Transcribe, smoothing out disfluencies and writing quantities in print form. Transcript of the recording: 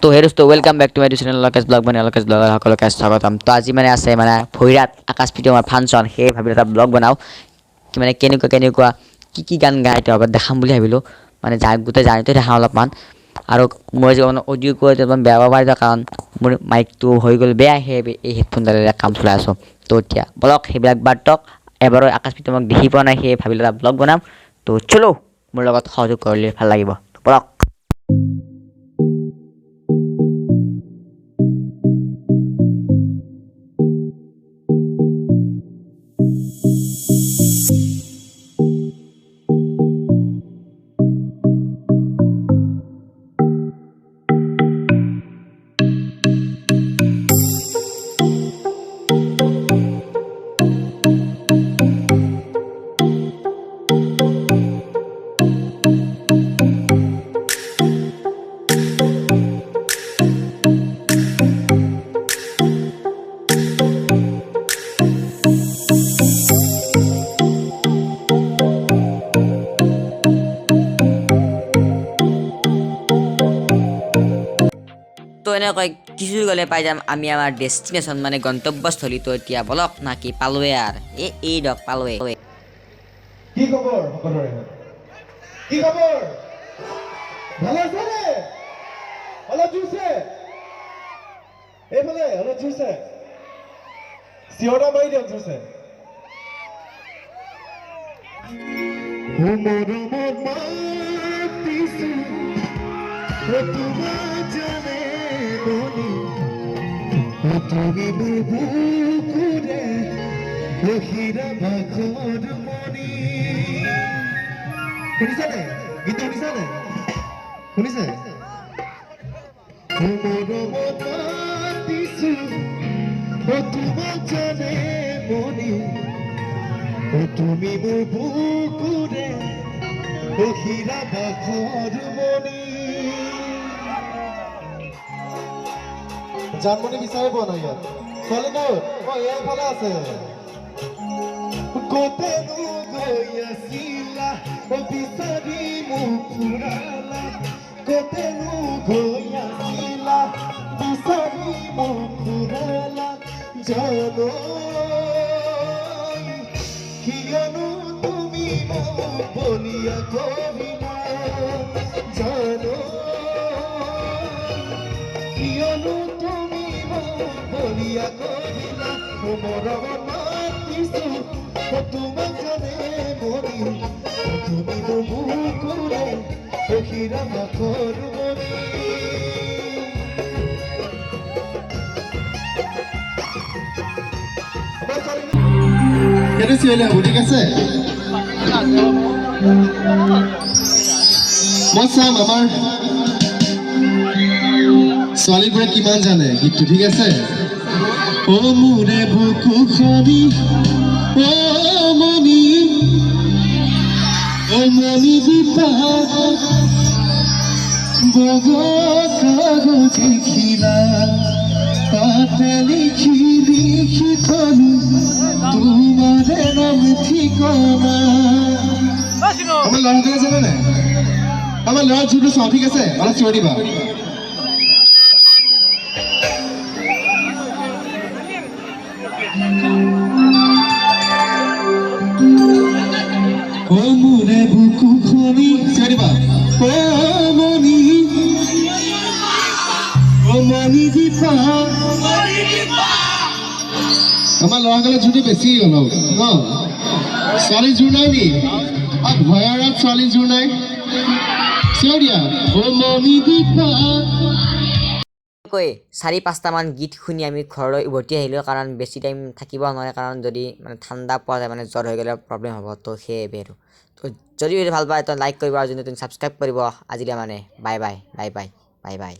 তো হে দোস্ত welcome back to my channel Alakesh blog মানে আলাকেশ ব্লগৰ সকলোকে স্বাগতম। তো আজি মানে আছে মানে ভৈৰাত আকাশ প্ৰিতমৰ ফাংচন, সেই ভাবিলোঁ এটা ব্লগ বনাওঁ কি মানে কেনেকুৱা কি গান গায় তেওঁ দেখাম বুলি ভাবিলোঁ। মানে গোটেই জাৰ্নিটো দেখাওঁ অলপমান। আৰু মই যে অডিঅ' কৈ অলপমান বেয়া পাব পাৰিব, কাৰণ মোৰ মাইকটো হৈ গ'ল বেয়া, সেই এই হেডফোনডালেৰে কাম চলাই আছোঁ। তো এতিয়া বলক সেইবিলাক বাৰ্তক এবাৰো আকাশ প্ৰিতমক দেখি পোৱা নাই, সেয়ে ভাবিলোঁ এটা ব্লগ বনাম। তো চলো, মোৰ লগত সহযোগ কৰিলে ভাল লাগিব। বলক। তো এনেকৈ কিছু গ'লে পাই যাম আমি আমাৰ ডেষ্টিনেশ্যন মানে গন্তব্যস্থলী। তো এতিয়া বলক না কি পালোৱে আৰু এই দক পালোৱে। কি খবৰ সকলোৰে? কি খবৰ? ভালে আছে নে? অলপ জোৰছে এইফালে, অলপ জোৰছে চিঞৰটা মাৰি দিয়ক জোৰছে। শুনিছে নে? গীতটো শুনিছে নে? শুনিছে? তুমি মোৰ বুকুৰে হীৰা বাখৰ মণি। জানমণি বিচাৰি পোৱা নাই ইয়াত। ছোৱালীবোৰ এইফালে আছে। ক'তেনো গৈ আছিলা বিচাৰি মোক ফুৰালা, ক'তেনো গৈ আছিলা বিচাৰি মোক ফুৰালা, জানো কিয়নো তুমি মোক বলিয়া কৰিলা, জানো কিয়নো তুমি মোক বলিয়া কৰিলা। মৰমত মাতিছোঁ তোমাক জানে মৰি, তুমি মোৰ বুকুৰে হীৰা বাখৰ মণি। সেইটো চিঞৰিলে হ'ব, ঠিক আছে? মই চাম আমাৰ ছোৱালীবোৰে কিমান জানে গীতটো, ঠিক আছে? অ মোৰে বুকু খনি, অ মণি, অ মণি দীপা বগা কাগজ খিলা, তাতে লিখি লিখি থলো তোমাৰে নাম ঠিকনা। আমাৰ ল'ৰাজনে জানে নাই? আমাৰ ল'ৰা যোনটো চাওঁ, ঠিক আছে? অলপ চিঞৰি দিবা। অ মোৰে বুকু খনি, চিঞৰি দিবা। অ মণি, অ মণি দীপা। আমাৰ ল'ৰাসকলে যোনটো বেছি অলপ ন, ছোৱালী জোৰ নাই নি? ভয়াৰত ছোৱালী জোৰ নাই? চিঞৰি দিয়া। অ মণি দীপা। 4-5টামান গীত শুনি আমি ঘৰলৈ উভতি আহিলোঁ, কাৰণ বেছি টাইম থাকিব নোৱাৰে, কাৰণ যদি মানে ঠাণ্ডা পোৱা যায় মানে জ্বৰ হৈ গ'লে প্ৰব্লেম হ'ব। তো সেয়ে আৰু তো যদি ভাল পায় তো লাইক কৰিব, আৰু যদি তুমি ছাবস্ক্ৰাইব কৰিব। আজিলৈ মানে bye bye bye bye bye bye.